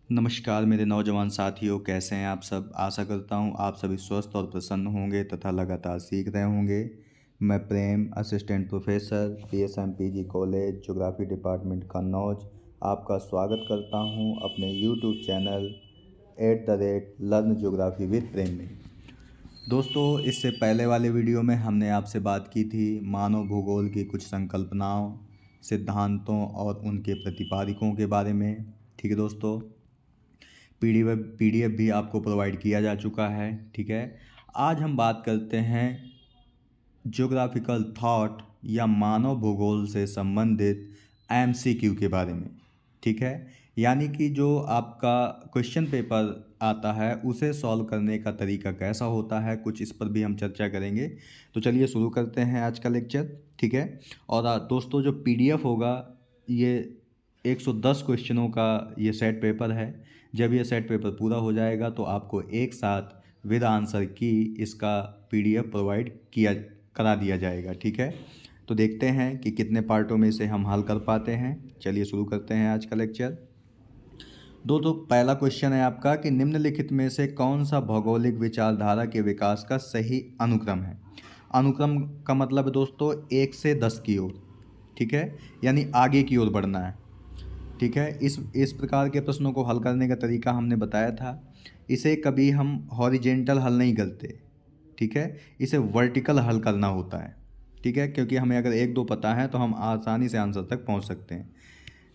नमस्कार मेरे नौजवान साथियों, कैसे हैं आप सब। आशा करता हूं आप सभी स्वस्थ और प्रसन्न होंगे तथा लगातार सीख रहे होंगे। मैं Prem, assistant professor, PSMPG college, geography department Kannauj, आपका स्वागत करता हूं अपने YouTube channel @learn geography with Prem में। दोस्तों, इससे पहले वाले वीडियो में हमने आपसे बात की थी मानव भूगोल की कुछ संकल्पनाओं, सिद्धांतों और उनके प्रतिपादकों के बारे में। ठीक है दोस्तों, पीडीएफ भी आपको प्रोवाइड किया जा चुका है। ठीक है, आज हम बात करते हैं ज्योग्राफिकल थॉट या मानव भूगोल से संबंधित एमसीक्यू के बारे में। ठीक है, यानी कि जो आपका क्वेश्चन पेपर आता है उसे सॉल्व करने का तरीका कैसा होता है, कुछ इस पर भी हम चर्चा करेंगे। तो चलिए शुरू करते हैं आज का लेक्चर। ठीक है, और दोस्तों जो पीडीएफ होगा ये 110 क्वेश्चनों का ये सेट पेपर है। जब ये सेट पेपर पूरा हो जाएगा तो आपको एक साथ विद आंसर की इसका पीडीएफ प्रोवाइड करा दिया जाएगा। ठीक है, तो देखते हैं कि कितने पार्टों में इसे हम हल कर पाते हैं। चलिए शुरू करते हैं आज का लेक्चर। तो पहला क्वेश्चन है आपका कि निम्नलिखित में से कौन सा भौगोलिक विचारधारा के विकास का सही अनुक्रम है। अनुक्रम का मतलब है दोस्तों 1 से 10 की ओर। ठीक है, यानी आगे की ओर बढ़ना है। ठीक है, इस प्रकार के प्रश्नों को हल करने का तरीका हमने बताया था। इसे कभी हम हॉरिजेंटल हल नहीं करते। ठीक है, इसे वर्टिकल हल करना होता है। ठीक है, क्योंकि हमें अगर एक दो पता है तो हम आसानी से आंसर तक पहुंच सकते हैं।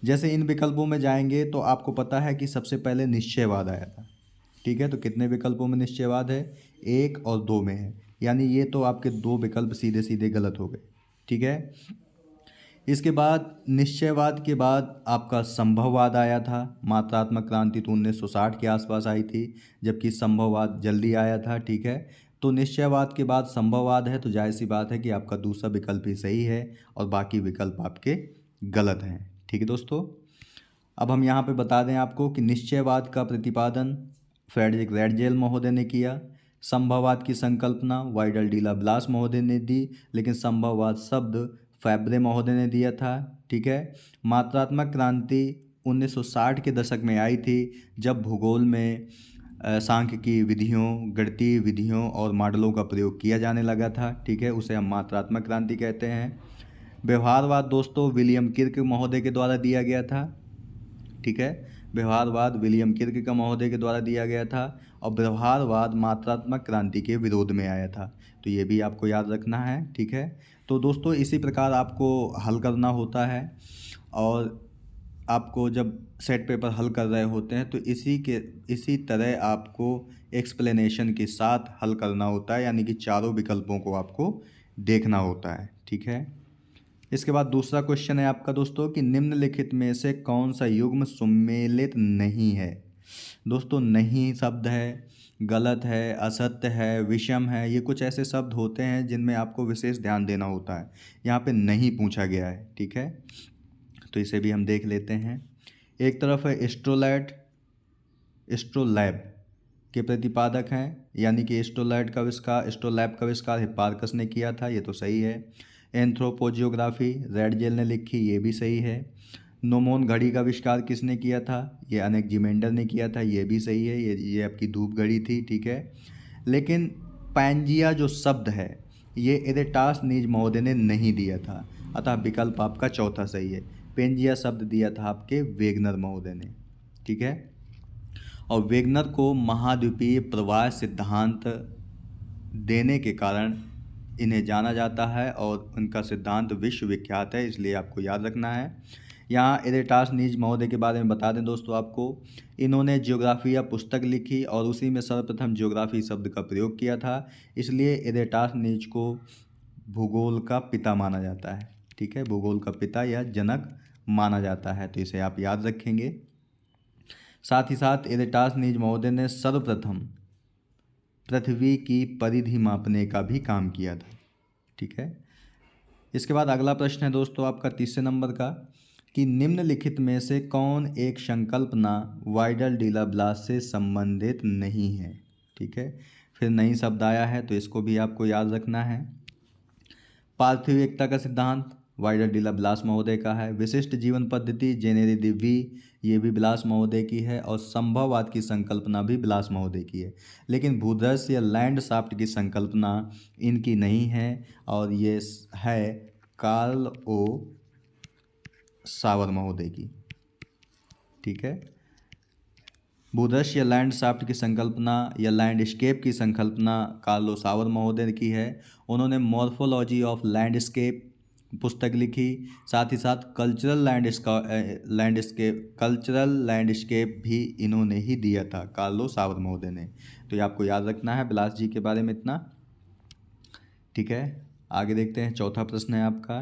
जैसे इन विकल्पों में जाएंगे तो आपको पता है कि सबसे पहले निश्चयवाद आया था। ठीक है, तो कितने विकल्पों में निश्चयवाद है? 1 और 2 में है, यानी ये तो आपके दो विकल्प सीधे सीधे गलत हो गए। ठीक है, इसके बाद निश्चयवाद के बाद आपका संभववाद आया था। मात्रात्मक क्रांति तो 1960 के आसपास आई थी, जबकि संभववाद जल्दी आया था। ठीक है, तो निश्चयवाद के बाद संभववाद है, तो जाहिर सी बात है कि आपका दूसरा विकल्प ही सही है और बाकी विकल्प आपके गलत हैं। ठीक है दोस्तों, अब हम यहाँ पे बता दें आपको कि निश्चयवाद का प्रतिपादन फ्रेडरिक रैटजेल महोदय ने किया। संभववाद की संकल्पना वाइडल डीला ब्लास महोदय ने दी, लेकिन संभववाद शब्द फैब्रे महोदय ने दिया था। ठीक है, मात्रात्मक क्रांति 1960 के दशक में आई थी, जब भूगोल में सांख्यिकी विधियों, गणितीय विधियों और मॉडलों का प्रयोग किया जाने लगा था। ठीक है, उसे हम मात्रात्मक क्रांति कहते हैं। व्यवहारवाद दोस्तों विलियम किर्क महोदय के द्वारा दिया गया था। ठीक है, व्यवहारवाद विलियम किर्क का महोदय के द्वारा दिया गया था और व्यवहारवाद मात्रात्मक क्रांति के विरोध में आया था, तो ये भी आपको याद रखना है। ठीक है, तो दोस्तों इसी प्रकार आपको हल करना होता है और आपको जब सेट पेपर हल कर रहे होते हैं तो इसी तरह आपको एक्सप्लेनेशन के साथ हल करना होता है, यानी कि चारों विकल्पों को आपको देखना होता है। ठीक है, इसके बाद दूसरा क्वेश्चन है आपका दोस्तों कि निम्नलिखित में से कौन सा युग्म सुमेलित नहीं है। दोस्तों नहीं शब्द है, गलत है, असत्य है, विषम है, ये कुछ ऐसे शब्द होते हैं जिनमें आपको विशेष ध्यान देना होता है। यहाँ पे नहीं पूछा गया है। ठीक है, तो इसे भी हम देख लेते हैं। एक तरफ है एस्ट्रोलैब के प्रतिपादक हैं, यानी कि एस्ट्रोलैब का आविष्कार हिप्पारकस ने किया था, ये तो सही है। एंथ्रोपोजियोग्राफी रैटजेल ने लिखी, ये भी सही है। नोमोन घड़ी का आविष्कार किसने किया था? ये अनेक्जिमेंडर ने किया था, ये भी सही है। ये आपकी धूप घड़ी थी। ठीक है, लेकिन पैंजिया जो शब्द है ये इरेटासनीज महोदय ने नहीं दिया था, अतः विकल्प आपका चौथा सही है। पेंजिया शब्द दिया था आपके वेगनर महोदय ने। ठीक है, और वेगनर को महाद्वीपीय प्रवाह सिद्धांत देने के कारण इन्हें जाना जाता है और उनका सिद्धांत विश्वविख्यात है, इसलिए आपको याद रखना है। यहाँ इरेटासनीज महोदय के बारे में बता दें दोस्तों आपको, इन्होंने ज्योग्राफिया पुस्तक लिखी और उसी में सर्वप्रथम ज्योग्राफी शब्द का प्रयोग किया था, इसलिए इरेटासनीज को भूगोल का पिता माना जाता है। ठीक है, भूगोल का पिता या जनक माना जाता है, तो इसे आप याद रखेंगे। साथ ही साथ इरेटासनीज महोदय ने सर्वप्रथम पृथ्वी की परिधि मापने का भी काम किया था। ठीक है, इसके बाद अगला प्रश्न है दोस्तों आपका तीसरे नंबर का कि निम्नलिखित में से कौन एक संकल्पना वाइडल डीला ब्लास से संबंधित नहीं है। ठीक है, फिर नई शब्द आया है तो इसको भी आपको याद रखना है। पार्थिव एकता का सिद्धांत वाइडर डीला बिलास महोदय का है। विशिष्ट जीवन पद्धति जेनेरी दिव्य, ये भी बिलास महोदय की है। और संभववाद की संकल्पना भी बिलास महोदय की है। लेकिन भूदृश्य या लैंडशाफ्ट की संकल्पना इनकी नहीं है और ये है कार्ल ओ सावर महोदय की। ठीक है, भूदृश्य या लैंडशाफ्ट की संकल्पना या लैंडस्केप की संकल्पना कार्ल ओ सावर महोदय की है। उन्होंने मॉर्फोलॉजी ऑफ लैंडस्केप पुस्तक लिखी। साथ ही साथ कल्चरल लैंडस्केप भी इन्होंने ही दिया था, कार्ल ओ सावर महोदय ने। तो ये आपको याद रखना है बिलास जी के बारे में इतना। ठीक है, आगे देखते हैं। चौथा प्रश्न है आपका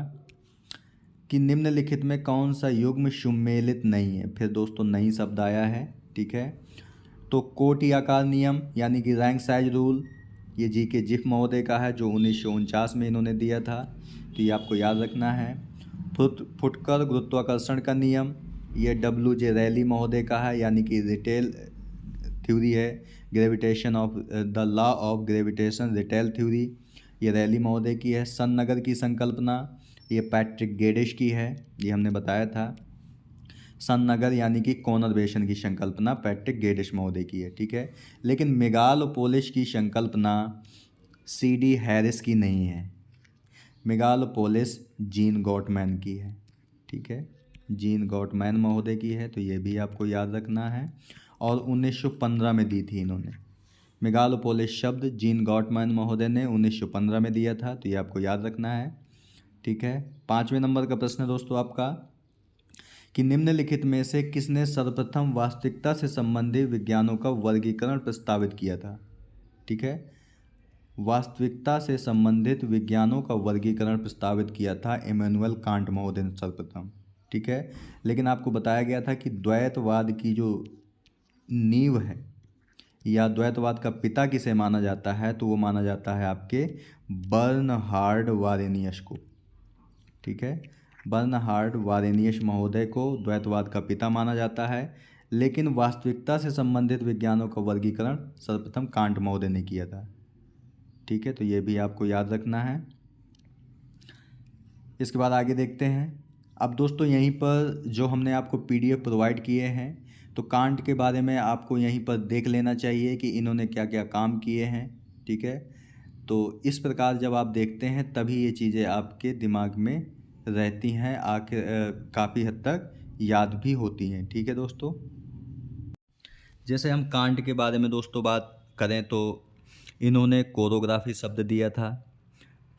कि निम्नलिखित में कौन सा युग्म सुमेलित नहीं है। फिर दोस्तों नहीं शब्द आया है। ठीक है, तो कोटि आकार नियम यानी कि रैंक साइज रूल, ये जी के जिफ महोदय का है जो 1949 में इन्होंने दिया था। तो ये आपको याद रखना है। फुटकर गुरुत्वाकर्षण का नियम, ये WJ रैली महोदय का है, यानी कि रिटेल थ्योरी है। Gravitation of the law of gravitation retail theory, ये रैली महोदय की है। सन नगर की संकल्पना, ये पैट्रिक गेडिश की है, ये हमने बताया था। सन नगर यानी कि कॉनरवेशन की संकल्पना पैट्रिक गेडिश महोदय की है। ठीक है, लेकिन मेगालोपोलिस की संकल्पना CD हैरिस की नहीं है। मेगालोपोलिस जीन गॉटमैन की है। ठीक है, जीन गॉटमैन महोदय की है, तो ये भी आपको याद रखना है। और 1915 में दी थी इन्होंने। मेगालोपोलिस शब्द जीन गॉटमैन महोदय ने 1915 में दिया था, तो ये आपको याद रखना है। ठीक है, 5वें नंबर का प्रश्न है दोस्तों आपका कि निम्नलिखित में से किसने सर्वप्रथम वास्तविकता से संबंधित विज्ञानों का वर्गीकरण प्रस्तावित किया था। ठीक है, वास्तविकता से संबंधित विज्ञानों का वर्गीकरण प्रस्तावित किया था इमैनुअल कांट महोदय ने सर्वप्रथम। ठीक है, लेकिन आपको बताया गया था कि द्वैतवाद की जो नींव है या द्वैतवाद का पिता किसे माना जाता है, तो वो माना जाता है आपके बर्नहार्ड वारेनियस को। ठीक है, बर्नहार्ड वारेनियस महोदय को द्वैतवाद का पिता माना जाता है, लेकिन वास्तविकता से संबंधित विज्ञानों का वर्गीकरण सर्वप्रथम कांट महोदय ने किया था। ठीक है, तो ये भी आपको याद रखना है। इसके बाद आगे देखते हैं। अब दोस्तों यहीं पर जो हमने आपको PDF प्रोवाइड किए हैं, तो कांट के बारे में आपको यहीं पर देख लेना चाहिए कि इन्होंने क्या क्या काम किए हैं। ठीक है, तो इस प्रकार जब आप देखते हैं तभी ये चीज़ें आपके दिमाग में रहती हैं, आखिर काफ़ी हद तक याद भी होती हैं। ठीक है दोस्तों, जैसे हम कांट के बारे में दोस्तों बात करें तो इन्होंने कोरोग्राफी शब्द दिया था।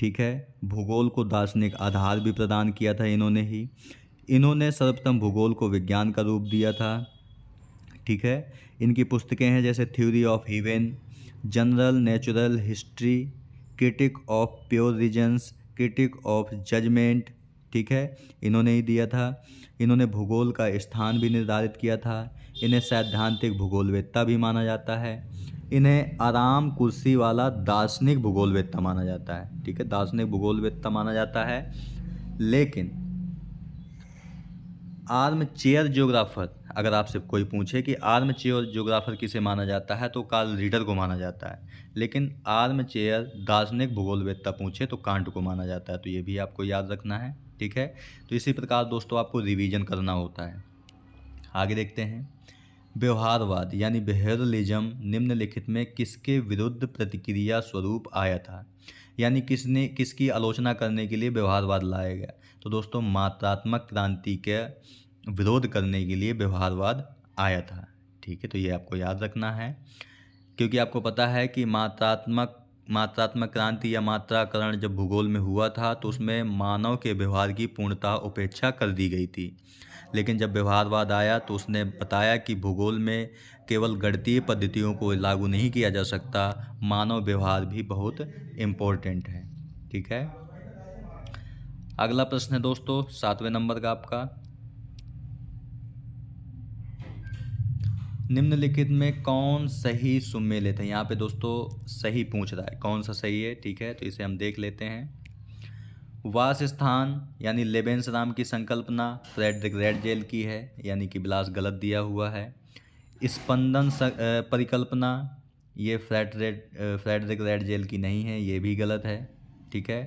ठीक है, भूगोल को दार्शनिक आधार भी प्रदान किया था इन्होंने ही। इन्होंने सर्वप्रथम भूगोल को विज्ञान का रूप दिया था। ठीक है, इनकी पुस्तकें हैं जैसे theory of heaven, general natural history, critique of pure reasons, critique of judgement. ठीक है, इन्होंने ही दिया था। इन्होंने भूगोल का स्थान भी निर्धारित किया था। इन्हें सैद्धांतिक भूगोलवेत्ता भी माना जाता है। इन्हें आराम कुर्सी वाला दार्शनिक भूगोलवेत्ता माना जाता है। ठीक है, दार्शनिक भूगोलवेत्ता माना जाता है। लेकिन आर्म चेयर ज्योग्राफर, अगर आपसे कोई पूछे कि आर्म चेयर ज्योग्राफर किसे माना जाता है, तो कार्ल रीडर को माना जाता है। लेकिन आर्म चेयर दार्शनिक भूगोलवेत्ता पूछे तो कांट को माना जाता है। तो ये भी आपको याद रखना है। ठीक है, तो इसी प्रकार दोस्तों आपको रिवीजन करना होता है। आगे देखते हैं। व्यवहारवाद यानी बिहेवियरलिज्म निम्नलिखित में किसके विरुद्ध प्रतिक्रिया स्वरूप आया था, यानी किसकी आलोचना करने के लिए व्यवहारवाद लाया गया। तो दोस्तों मात्रात्मक क्रांति के विरोध करने के लिए व्यवहारवाद आया था। ठीक है, तो ये आपको याद रखना है, क्योंकि आपको पता है कि मात्रात्मक क्रांति या मात्राकरण जब भूगोल में हुआ था तो उसमें मानव के व्यवहार की पूर्णतः उपेक्षा कर दी गई थी। लेकिन जब व्यवहारवाद आया तो उसने बताया कि भूगोल में केवल गणितीय पद्धतियों को लागू नहीं किया जा सकता, मानव व्यवहार भी बहुत इम्पोर्टेंट है। ठीक है, अगला प्रश्न है दोस्तों 7वें नंबर का आपका, निम्नलिखित में कौन सही सुमेलित है। यहाँ पे दोस्तों सही पूछ रहा है, कौन सा सही है। ठीक है, तो इसे हम देख लेते हैं। वास स्थान यानी लेबेंसराम की संकल्पना फ्रेडरिक रेडजेल की है, यानी कि बिलास गलत दिया हुआ है। स्पंदन परिकल्पना ये फ्रेडरिक रेडजेल की नहीं है, ये भी गलत है। ठीक है,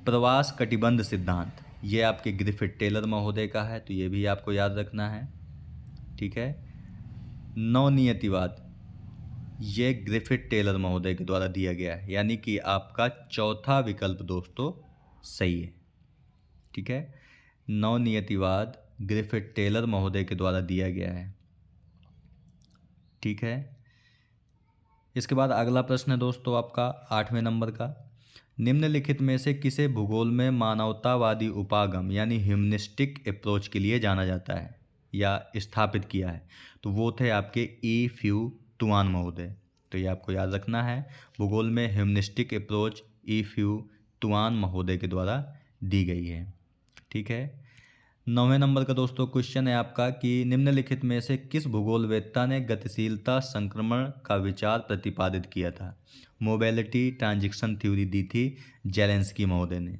प्रवास कटिबंध सिद्धांत ये आपके ग्रिफिथ टेलर महोदय का है, तो ये भी आपको याद रखना है। ठीक है। नवनियतिवाद, ये ग्रिफिथ टेलर महोदय के द्वारा दिया गया है, यानी कि आपका चौथा विकल्प दोस्तों सही है। ठीक है। नवनियतिवाद ग्रिफिथ टेलर महोदय के द्वारा दिया गया है। ठीक है। इसके बाद अगला प्रश्न है दोस्तों आपका 8वें नंबर का, निम्नलिखित में से किसे भूगोल में मानवतावादी उपागम यानी ह्यूमनिस्टिक अप्रोच के लिए जाना जाता है या स्थापित किया है? तो वो थे आपके ई फ्यू तुआन महोदय। तो ये आपको याद रखना है, भूगोल में ह्यूमनिस्टिक अप्रोच ई फ्यू तुआन महोदय के द्वारा दी गई है। ठीक है। 9वें नंबर का दोस्तों क्वेश्चन है आपका कि निम्नलिखित में से किस भूगोलवेत्ता ने गतिशीलता संक्रमण का विचार प्रतिपादित किया था? मोबिलिटी ट्रांजिशन थ्योरी दी थी जेलेंस्की महोदय ने।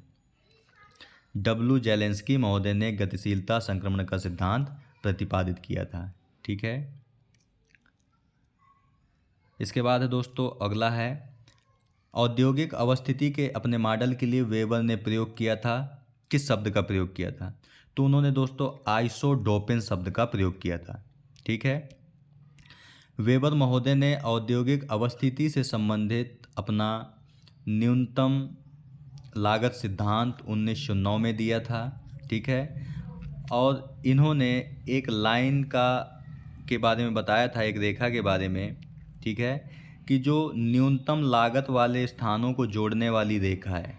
डब्ल्यू जेलेंस्की महोदय ने गतिशीलता संक्रमण का सिद्धांत प्रतिपादित किया था। ठीक है। इसके बाद है दोस्तों अगला है, औद्योगिक अवस्थिति के अपने मॉडल के लिए वेबर ने प्रयोग किया था, किस शब्द का प्रयोग किया था? तो उन्होंने दोस्तों आइसोडोपेन शब्द का प्रयोग किया था। ठीक है। वेबर महोदय ने औद्योगिक अवस्थिति से संबंधित अपना न्यूनतम लागत सिद्धांत 1909 में दिया था। ठीक है। और इन्होंने एक लाइन के बारे में बताया था, एक रेखा के बारे में। ठीक है, कि जो न्यूनतम लागत वाले स्थानों को जोड़ने वाली रेखा है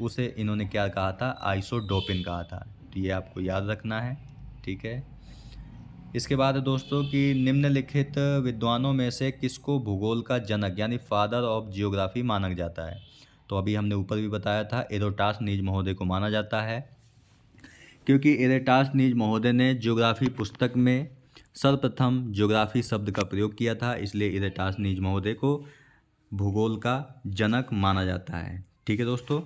उसे इन्होंने क्या कहा था? आइसोडोपेन कहा था। तो ये आपको याद रखना है। ठीक है। इसके बाद दोस्तों कि निम्नलिखित विद्वानों में से किसको भूगोल का जनक यानी फादर ऑफ जियोग्राफी माना जाता है? तो अभी हमने ऊपर भी बताया था, एरोटासनीज महोदय को माना जाता है, क्योंकि एरोटासनीज महोदय ने ज्योग्राफी पुस्तक में सर्वप्रथम ज्योग्राफी शब्द का प्रयोग किया था, इसलिए एरोटासनीज महोदय को भूगोल का जनक माना जाता है। ठीक है दोस्तों,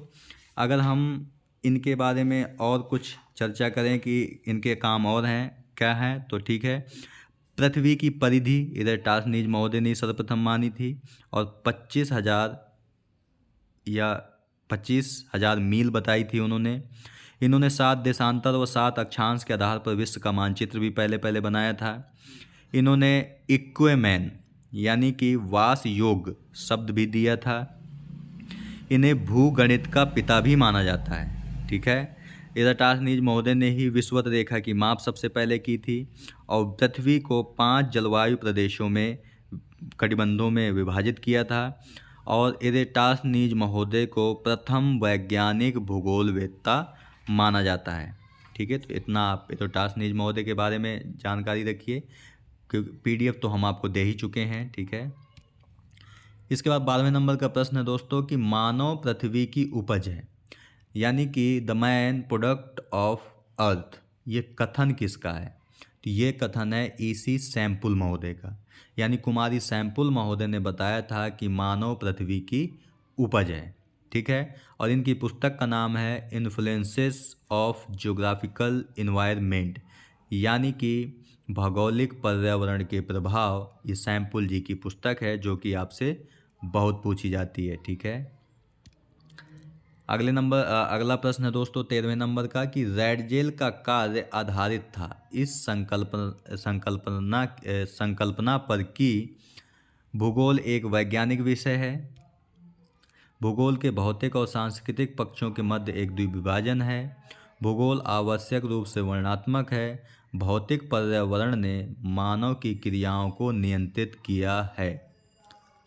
अगर हम इनके बारे में और कुछ चर्चा करें कि इनके काम और हैं क्या हैं, तो ठीक है। पृथ्वी की परिधि एरोटासनीज महोदय ने सर्वप्रथम मानी थी और 25,000 मील बताई थी उन्होंने। इन्होंने 7 देशांतर व 7 अक्षांश के आधार पर विश्व का मानचित्र भी पहले बनाया था। इन्होंने इक्वेमैन यानी कि वास योग शब्द भी दिया था। इन्हें भूगणित का पिता भी माना जाता है। ठीक है। एरोटासनीज महोदय ने ही विषुवत रेखा की माप सबसे पहले की थी और पृथ्वी को 5 जलवायु प्रदेशों में कटिबंधों में विभाजित किया था और एरोटासनीज महोदय को प्रथम वैज्ञानिक भूगोलवेत्ता माना जाता है। ठीक है। तो इतना आप एरोटासनीज महोदय के बारे में जानकारी रखिए, क्योंकि PDF तो हम आपको दे ही चुके हैं। ठीक है। इसके बाद 12वें नंबर का प्रश्न है दोस्तों कि मानव पृथ्वी की उपज है, यानी कि the man product of earth, ये कथन किसका है? तो ये कथन है EC सैम्पुल महोदय का, यानी कुमारी सैम्पुल महोदय ने बताया था कि मानव पृथ्वी की उपज है। ठीक है। और इनकी पुस्तक का नाम है इन्फ्लुएंसेस ऑफ जियोग्राफिकल इन्वायरमेंट, यानी कि भौगोलिक पर्यावरण के प्रभाव। ये सैम्पुल जी की पुस्तक है जो कि आपसे बहुत पूछी जाती है। ठीक है। अगला प्रश्न है दोस्तों 13वें नंबर का कि रैडजेल का कार्य आधारित था इस संकल्पना पर कि भूगोल एक वैज्ञानिक विषय है, भूगोल के भौतिक और सांस्कृतिक पक्षों के मध्य एक द्विविभाजन है, भूगोल आवश्यक रूप से वर्णनात्मक है, भौतिक पर्यावरण ने मानव की क्रियाओं को नियंत्रित किया है।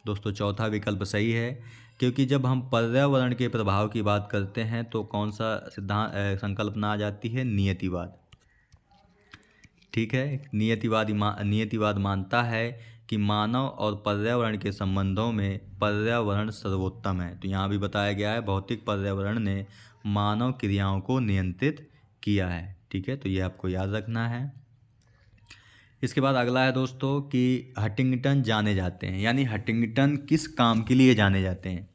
दोस्तों चौथा विकल्प सही है, क्योंकि जब हम पर्यावरण के प्रभाव की बात करते हैं तो कौन सा संकल्पना आ जाती है? नियतिवाद। ठीक है। नियतिवाद मानता है कि मानव और पर्यावरण के संबंधों में पर्यावरण सर्वोत्तम है। तो यहाँ भी बताया गया है भौतिक पर्यावरण ने मानव क्रियाओं को नियंत्रित किया है। ठीक है। तो ये आपको याद रखना है। इसके बाद अगला है दोस्तों कि हंटिंगटन जाने जाते हैं, यानी हंटिंगटन किस काम के लिए जाने जाते हैं?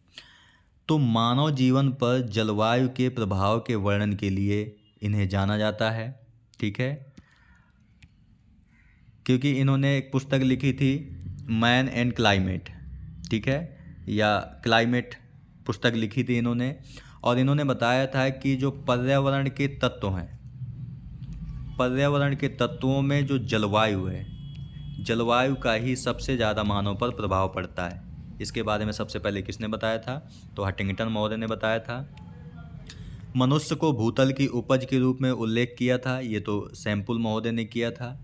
तो मानव जीवन पर जलवायु के प्रभाव के वर्णन के लिए इन्हें जाना जाता है। ठीक है। क्योंकि इन्होंने एक पुस्तक लिखी थी मैन एंड क्लाइमेट। ठीक है। या क्लाइमेट पुस्तक लिखी थी इन्होंने, और इन्होंने बताया था कि जो पर्यावरण के तत्व हैं, पर्यावरण के तत्वों में जो जलवायु है, जलवायु का ही सबसे ज़्यादा मानव पर प्रभाव पड़ता है। इसके बारे में सबसे पहले किसने बताया था? तो हंटिंगटन महोदय ने बताया था। मनुष्य को भूतल की उपज के रूप में उल्लेख किया था, ये तो सैंपुल महोदय ने किया था।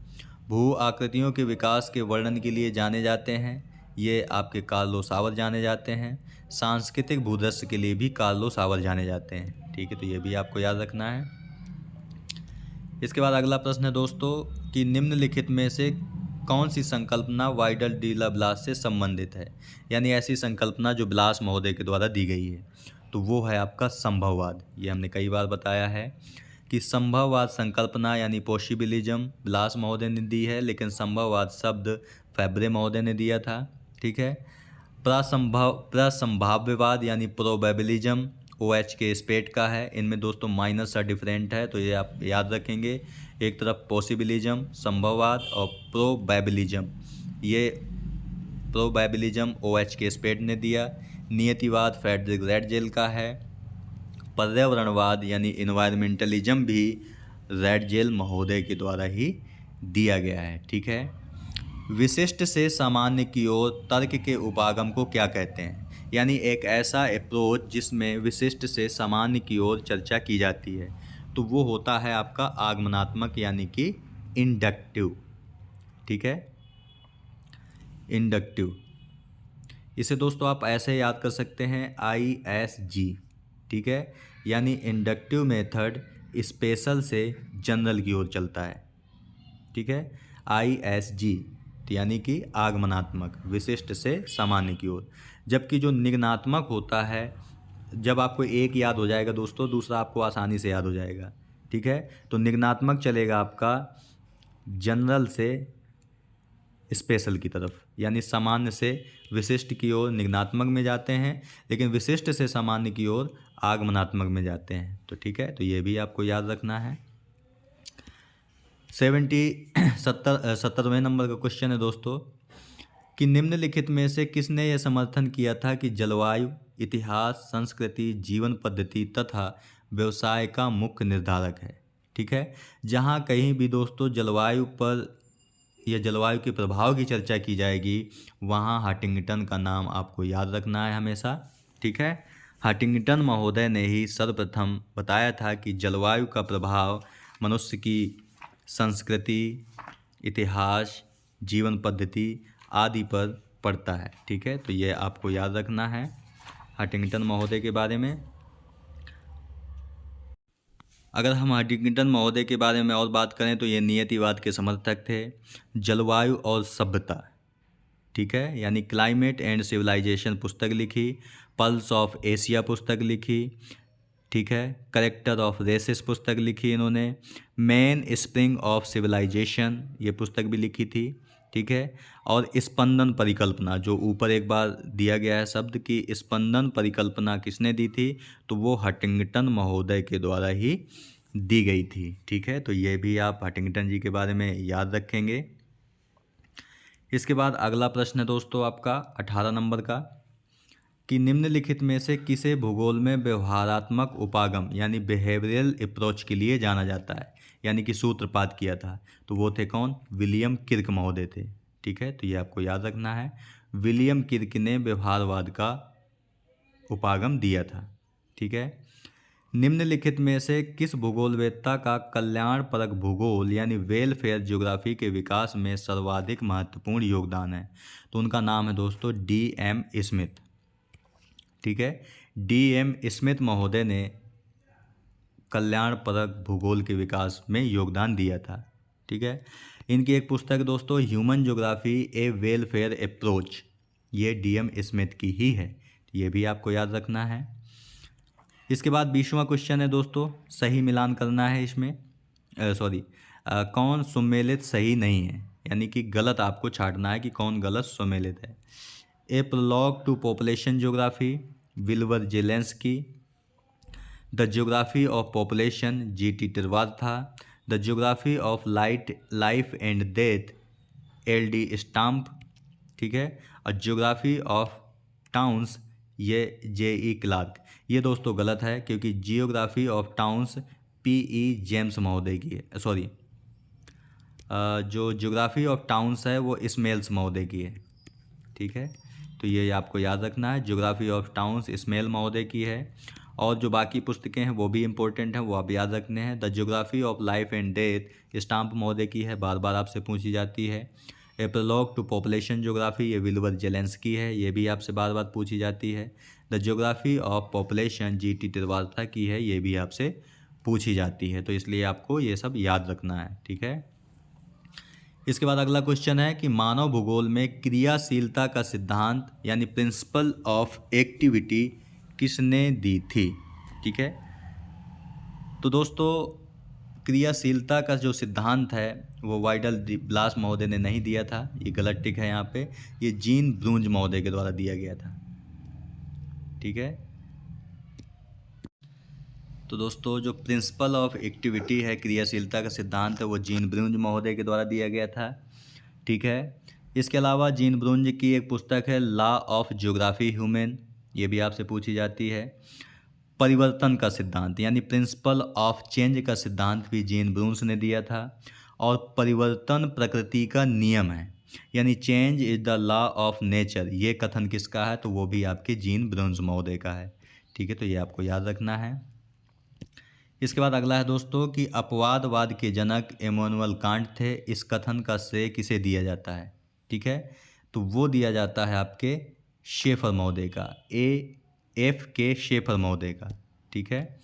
भू आकृतियों के विकास के वर्णन के लिए जाने जाते हैं, ये आपके कार्लो सावर जाने जाते हैं। सांस्कृतिक भूदृश्य के लिए भी कार्लो सावर जाने जाते हैं। ठीक है, तो ये भी आपको याद रखना है। इसके बाद अगला प्रश्न है दोस्तों कि निम्नलिखित में से कौन सी संकल्पना वाइडल डी ला ब्लास से संबंधित है? यानी ऐसी संकल्पना जो ब्लास महोदय के द्वारा दी गई है, तो वो है आपका संभववाद। ये हमने कई बार बताया है कि संभववाद संकल्पना यानी पॉसिबिलिज्म ब्लास महोदय ने दी है, लेकिन संभववाद शब्द फैब्रे महोदय ने दिया था। ठीक है। प्रसंभाव्यवाद यानी प्रोबेबिलिज्म OH के स्पेट का है। इनमें दोस्तों माइनस सा डिफरेंट है, तो ये आप याद रखेंगे। एक तरफ पॉसिबिलिज्म संभववाद और प्रोबेबिलिज्म, ये प्रोबेबिलिज्म OH के स्पेट ने दिया। नियतिवाद फ्रेडरिक रेडजेल का है। पर्यावरणवाद यानी इन्वायरमेंटलिज्म भी रेडजेल महोदय के द्वारा ही दिया गया है। ठीक है। विशिष्ट से सामान्य की ओर तर्क के उपागम को क्या कहते हैं? यानी एक ऐसा अप्रोच जिसमें विशिष्ट से सामान्य की ओर चर्चा की जाती है, तो वो होता है आपका आगमनात्मक यानी कि इंडक्टिव। ठीक है, इंडक्टिव। इसे दोस्तों आप ऐसे याद कर सकते हैं ISG। ठीक है, यानी इंडक्टिव मेथड स्पेशल से जनरल की ओर चलता है। ठीक है, ISG यानी कि आगमनात्मक, विशिष्ट से सामान्य की ओर। जबकि जो निगनात्मक होता है, जब आपको एक याद हो जाएगा दोस्तों, दूसरा आपको आसानी से याद हो जाएगा। ठीक है, तो निगनात्मक चलेगा आपका जनरल से स्पेशल की तरफ, यानी सामान्य से विशिष्ट की ओर निगनात्मक में जाते हैं, लेकिन विशिष्ट से सामान्य की ओर आगमनात्मक में जाते हैं। तो ठीक है, तो ये भी आपको याद रखना है। 77वें नंबर का क्वेश्चन है दोस्तों कि निम्नलिखित में से किसने यह समर्थन किया था कि जलवायु इतिहास, संस्कृति, जीवन पद्धति तथा व्यवसाय का मुख्य निर्धारक है? ठीक है, जहाँ कहीं भी दोस्तों जलवायु पर या जलवायु के प्रभाव की चर्चा की जाएगी, वहाँ हंटिंगटन का नाम आपको याद रखना है हमेशा। ठीक है, हंटिंगटन महोदय ने ही सर्वप्रथम बताया था कि जलवायु का प्रभाव मनुष्य की संस्कृति, इतिहास, जीवन पद्धति आदि पर पड़ता है। ठीक है, तो ये आपको याद रखना है हंटिंगटन महोदय के बारे में। अगर हम हंटिंगटन महोदय के बारे में और बात करें तो ये नियतिवाद के समर्थक थे। जलवायु और सभ्यता, ठीक है, यानी क्लाइमेट एंड सिविलाइजेशन पुस्तक लिखी। पल्स ऑफ एशिया पुस्तक लिखी। ठीक है, करेक्टर ऑफ रेसेस पुस्तक लिखी इन्होंने। मेन स्प्रिंग ऑफ सिविलाइजेशन ये पुस्तक भी लिखी थी। ठीक है, और स्पंदन परिकल्पना, जो ऊपर एक बार दिया गया है शब्द की स्पंदन परिकल्पना किसने दी थी, तो वो हंटिंगटन महोदय के द्वारा ही दी गई थी। ठीक है, तो ये भी आप हंटिंगटन जी के बारे में याद रखेंगे। इसके बाद अगला प्रश्न है दोस्तों आपका 18 नंबर का कि निम्नलिखित में से किसे भूगोल में व्यवहारात्मक उपागम यानी बिहेवियरल अप्रोच के लिए जाना जाता है, यानी कि सूत्रपात किया था, तो वो थे कौन? विलियम किर्क महोदय थे। ठीक है, तो ये आपको याद रखना है। विलियम किर्क ने व्यवहारवाद का उपागम दिया था। ठीक है, निम्नलिखित में से किस भूगोलवेत्ता का कल्याणपरक भूगोल यानी वेलफेयर ज्योग्राफी के विकास में सर्वाधिक महत्वपूर्ण योगदान है? तो उनका नाम है दोस्तों DM स्मिथ। ठीक है, DM स्मिथ महोदय ने कल्याणपरक भूगोल के विकास में योगदान दिया था। ठीक है, इनकी एक पुस्तक दोस्तों ह्यूमन ज्योग्राफी ए वेलफेयर अप्रोच, ये DM स्मिथ की ही है। ये भी आपको याद रखना है। इसके बाद 20वां क्वेश्चन है दोस्तों, सही मिलान करना है इसमें। कौन सुमेलित सही नहीं है, यानी कि गलत आपको छांटना है कि कौन गलत सुमेलित है। A prologue to population geography, Wilbur Zelinsky. The geography of population, GT Trewartha था। The geography of life and death, LD Stamp. ठीक है, और ज्योग्राफी ऑफ टाउन्स, ये J.E. क्लार्क। ये दोस्तों गलत है, क्योंकि geography of towns P.E. James महोदय की है। सॉरी, जो ज्योग्राफी ऑफ टाउन्स है वो स्मेल्स महोदय की है। ठीक है, तो ये आपको याद रखना है, ज्योग्राफी ऑफ टाउन्स स्मेल महोदय की है। और जो बाकी पुस्तकें हैं वो भी इंपॉर्टेंट हैं, वो आप याद रखने हैं। The geography of life and death stamp महोदय की है, बार बार आपसे पूछी जाती है। A prologue to population geography, ये विल्बर जेलेंस्की है, ये भी आपसे बार बार पूछी जाती है। The geography of population G.T. त्रिवार्ता की है, ये भी आपसे पूछी जाती है, तो इसलिए आपको ये सब याद रखना है। ठीक है, इसके बाद अगला क्वेश्चन है कि मानव भूगोल में क्रियाशीलता का सिद्धांत यानी प्रिंसिपल ऑफ एक्टिविटी किसने दी थी। ठीक है, तो दोस्तों क्रियाशीलता का जो सिद्धांत है वो वाइडल ब्लास महोदय ने नहीं दिया था, ये गलत टिक है यहाँ पे, ये जीन ब्रूंज महोदय के द्वारा दिया गया था। ठीक है, तो दोस्तों जो प्रिंसिपल ऑफ एक्टिविटी है, क्रियाशीलता का सिद्धांत है, वो जीन ब्रूंज महोदय के द्वारा दिया गया था। ठीक है, इसके अलावा जीन ब्रूंज की एक पुस्तक है लॉ ऑफ ज्योग्राफी ह्यूमन, ये भी आपसे पूछी जाती है। परिवर्तन का सिद्धांत यानी प्रिंसिपल ऑफ चेंज का सिद्धांत भी जीन ब्रूंज ने दिया था। और परिवर्तन प्रकृति का नियम है, यानी change is the law of nature, ये कथन किसका है, तो वो भी आपके जीन ब्रूंज महोदय का है। ठीक है, तो ये आपको याद रखना है। इसके बाद अगला है दोस्तों कि अपवादवाद के जनक इमैनुअल कांट थे, इस कथन का श्रेय किसे दिया जाता है। ठीक है, तो वो दिया जाता है आपके शेफर महोदय का, A.F.K. शेफर महोदय का। ठीक है,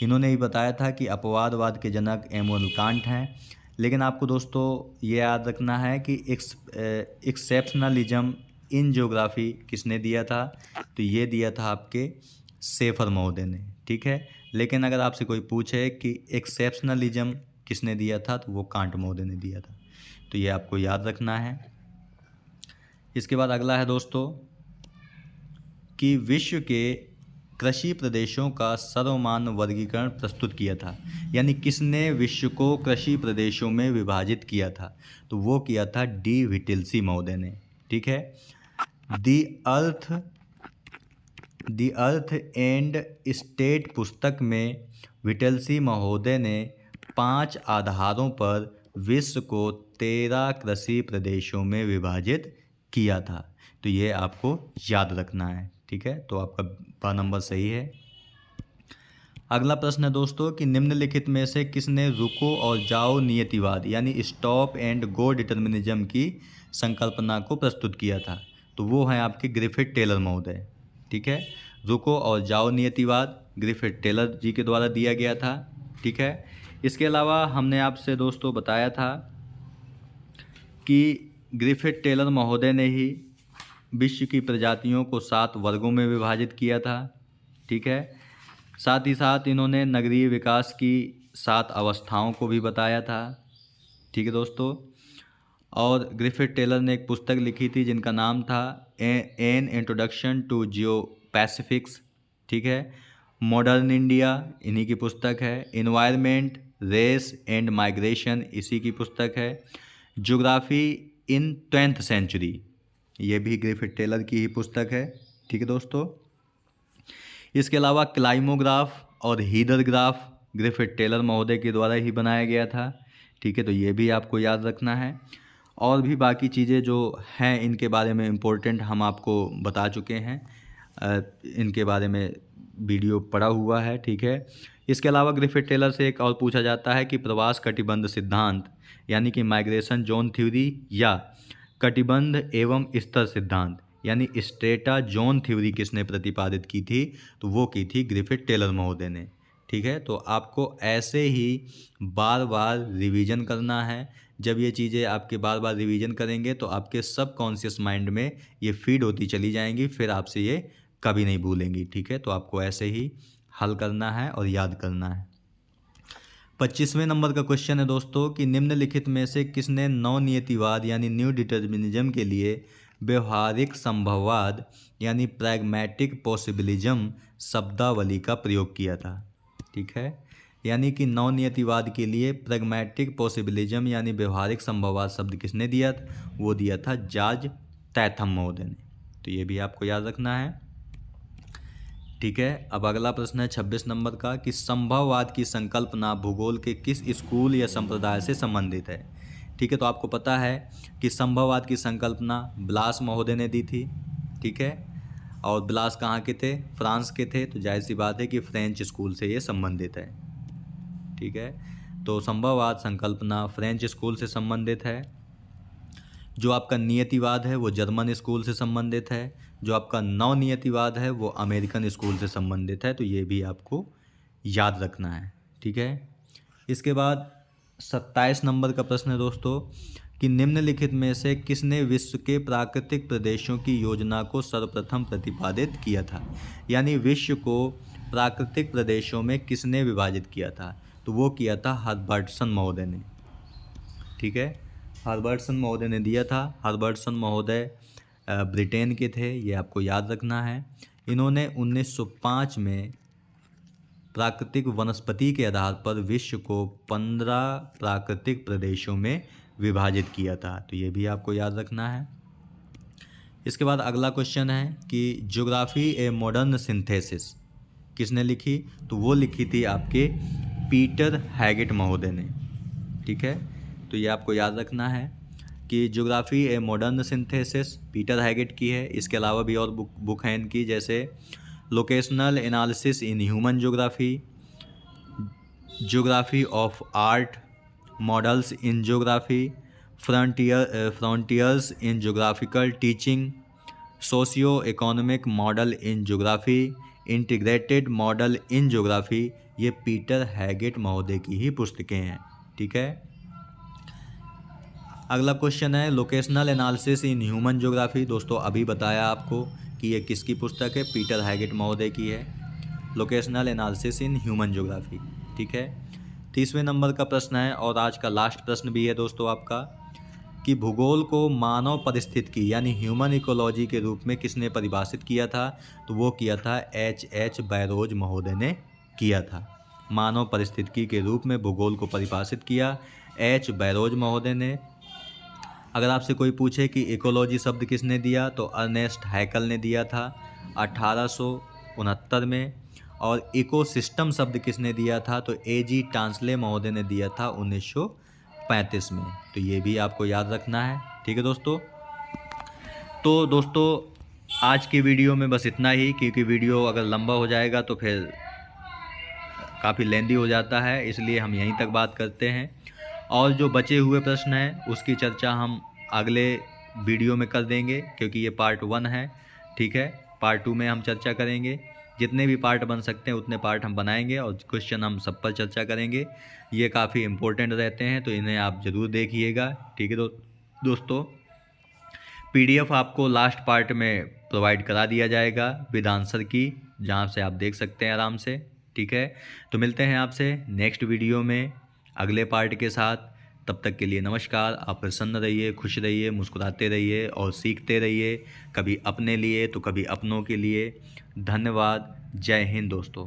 इन्होंने ही बताया था कि अपवादवाद के जनक इमैनुअल कांट हैं। लेकिन आपको दोस्तों ये याद रखना है कि एक्सेप्शनलिज्म इन ज्योग्राफी किसने दिया था, तो ये दिया था आपके शेफर महोदय ने। ठीक है, लेकिन अगर आपसे कोई पूछे कि एक्सेप्शनलिज्म किसने दिया था, तो वो कांट महोदय ने दिया था, तो ये आपको याद रखना है। इसके बाद अगला है दोस्तों कि विश्व के कृषि प्रदेशों का सर्वमान्य वर्गीकरण प्रस्तुत किया था, यानी किसने विश्व को कृषि प्रदेशों में विभाजित किया था, तो वो किया था D. विटिल्सी महोदय ने। ठीक है, दी अर्थ एंड स्टेट पुस्तक में विटिल्सी महोदय ने 5 आधारों पर विश्व को 13 कृषि प्रदेशों में विभाजित किया था, तो ये आपको याद रखना है। ठीक है, तो आपका नंबर सही है। अगला प्रश्न है दोस्तों कि निम्नलिखित में से किसने रुको और जाओ नियतिवाद यानी स्टॉप एंड गो डिटर्मिनिज्म की संकल्पना को प्रस्तुत किया था, तो वो है आपके ग्रिफिथ टेलर महोदय। ठीक है, रुको और जाओ नियतिवाद ग्रिफिथ टेलर जी के द्वारा दिया गया था। ठीक है, इसके अलावा हमने आपसे दोस्तों बताया था कि ग्रिफिथ टेलर महोदय ने ही विश्व की प्रजातियों को 7 वर्गों में विभाजित किया था। ठीक है, साथ ही साथ इन्होंने नगरीय विकास की 7 अवस्थाओं को भी बताया था। ठीक है दोस्तों, और ग्रिफिथ टेलर ने एक पुस्तक लिखी थी जिनका नाम था एन इंट्रोडक्शन टू जियो पैसिफिक्स। ठीक है, मॉडर्न इंडिया इन्हीं की पुस्तक है। इन्वायरमेंट, रेस एंड माइग्रेशन इसी की पुस्तक है। ज्योग्राफी इन 20th सेंचुरी, ये भी ग्रिफिथ टेलर की ही पुस्तक है। ठीक है दोस्तों, इसके अलावा क्लाइमोग्राफ और हीडरग्राफ ग्रिफिथ टेलर महोदय के द्वारा ही बनाया गया था। ठीक है, तो ये भी आपको याद रखना है। और भी बाकी चीज़ें जो हैं इनके बारे में इम्पोर्टेंट हम आपको बता चुके हैं, इनके बारे में वीडियो पड़ा हुआ है। ठीक है, इसके अलावा ग्रिफिथ टेलर से एक और पूछा जाता है कि प्रवास कटिबंध सिद्धांत यानी कि माइग्रेशन जोन थ्योरी या कटिबंध एवं स्तर सिद्धांत यानी स्ट्रेटा जोन थ्योरी किसने प्रतिपादित की थी, तो वो की थी ग्रिफिथ टेलर महोदय ने। ठीक है, तो आपको ऐसे ही बार बार रिवीजन करना है। जब ये चीज़ें आपके बार बार रिवीजन करेंगे तो आपके सब कॉन्शियस माइंड में ये फीड होती चली जाएंगी, फिर आपसे ये कभी नहीं भूलेंगी। ठीक है, तो आपको ऐसे ही हल करना है और याद करना है। 25वें नंबर का क्वेश्चन है दोस्तों कि निम्नलिखित में से किसने नवनियतिवाद यानी न्यू डिटर्मिनिज्म के लिए व्यवहारिक संभववाद यानी प्रैग्मैटिक पॉसिबिलिज्म शब्दावली का प्रयोग किया था। ठीक है, यानी कि नवनियतिवाद के लिए प्रैग्मैटिक पॉसिबिलिज्म यानी व्यवहारिक संभववाद शब्द किसने दिया था, वो दिया था जॉर्ज टैथम महोदय ने। तो ये भी आपको याद रखना है। ठीक है। अब अगला प्रश्न है 26 नंबर का कि संभववाद की संकल्पना भूगोल के किस स्कूल या संप्रदाय से संबंधित है। ठीक है, तो आपको पता है कि संभववाद की संकल्पना ब्लास महोदय ने दी थी। ठीक है, और ब्लास कहाँ के थे? फ्रांस के थे, तो जाहिर सी बात है कि फ्रेंच स्कूल से ये संबंधित है। ठीक है, तो संभववाद संकल्पना फ्रेंच स्कूल से संबंधित है। जो आपका नियतिवाद है वो जर्मन स्कूल से संबंधित है। जो आपका नवनियतिवाद है वो अमेरिकन स्कूल से संबंधित है। तो ये भी आपको याद रखना है। ठीक है, इसके बाद 27 नंबर का प्रश्न है दोस्तों कि निम्नलिखित में से किसने विश्व के प्राकृतिक प्रदेशों की योजना को सर्वप्रथम प्रतिपादित किया था। यानी विश्व को प्राकृतिक प्रदेशों में किसने विभाजित किया था? तो वो किया था हर्बर्टसन महोदय ने। ठीक है, हर्बर्टसन महोदय ने दिया था। हर्बर्टसन महोदय ब्रिटेन के थे, ये आपको याद रखना है। इन्होंने 1905 में प्राकृतिक वनस्पति के आधार पर विश्व को 15 प्राकृतिक प्रदेशों में विभाजित किया था। तो ये भी आपको याद रखना है। इसके बाद अगला क्वेश्चन है कि ज्योग्राफी ए मॉडर्न सिंथेसिस किसने लिखी? तो वो लिखी थी आपके पीटर हैगेट महोदय ने। ठीक है, तो ये आपको याद रखना है कि geography a modern synthesis Peter Haggett की है। इसके अलावा भी और बुक हैं इनकी, जैसे locational analysis in human geography, geography of art, models in geography, frontiers in geographical teaching, socio economic model in geography, integrated model in geography. ये पीटर हैगेट महोदय की ही पुस्तकें हैं। ठीक है, अगला क्वेश्चन है locational analysis in human geography. दोस्तों अभी बताया आपको कि ये किसकी पुस्तक है? पीटर हैगेट महोदय की है, locational analysis in human geography. ठीक है, 30वें नंबर का प्रश्न है और आज का लास्ट प्रश्न भी है दोस्तों आपका कि भूगोल को मानव परिस्थितिकी यानी ह्यूमन इकोलॉजी के रूप में किसने परिभाषित किया था? तो वो किया था H.H. बैरोज महोदय ने किया था। मानव परिस्थितिकी के रूप में भूगोल को परिभाषित किया H. बैरोज महोदय ने। अगर आपसे कोई पूछे कि इकोलॉजी शब्द किसने दिया, तो अर्नेस्ट हैकल ने दिया था 1869 में। और इकोसिस्टम शब्द किसने दिया था? तो A.G. टांसले महोदय ने दिया था 1935 में। तो ये भी आपको याद रखना है। ठीक है दोस्तों, तो दोस्तों आज की वीडियो में बस इतना ही, क्योंकि वीडियो अगर लंबा हो जाएगा तो फिर काफ़ी लेंदी हो जाता है, इसलिए हम यहीं तक बात करते हैं। और जो बचे हुए प्रश्न हैं उसकी चर्चा हम अगले वीडियो में कर देंगे, क्योंकि ये पार्ट 1 है। ठीक है, पार्ट 2 में हम चर्चा करेंगे। जितने भी पार्ट बन सकते हैं उतने पार्ट हम बनाएंगे और क्वेश्चन हम सब पर चर्चा करेंगे। ये काफ़ी इम्पोर्टेंट रहते हैं, तो इन्हें आप ज़रूर देखिएगा। ठीक है दोस्तों, PDF आपको लास्ट पार्ट में प्रोवाइड करा दिया जाएगा विद आंसर की, जहाँ से आप देख सकते हैं आराम से। ठीक है, तो मिलते हैं आपसे नेक्स्ट वीडियो में अगले पार्ट के साथ। तब तक के लिए नमस्कार। आप प्रसन्न रहिए, खुश रहिए, मुस्कुराते रहिए और सीखते रहिए, कभी अपने लिए तो कभी अपनों के लिए। धन्यवाद। जय हिंद दोस्तों।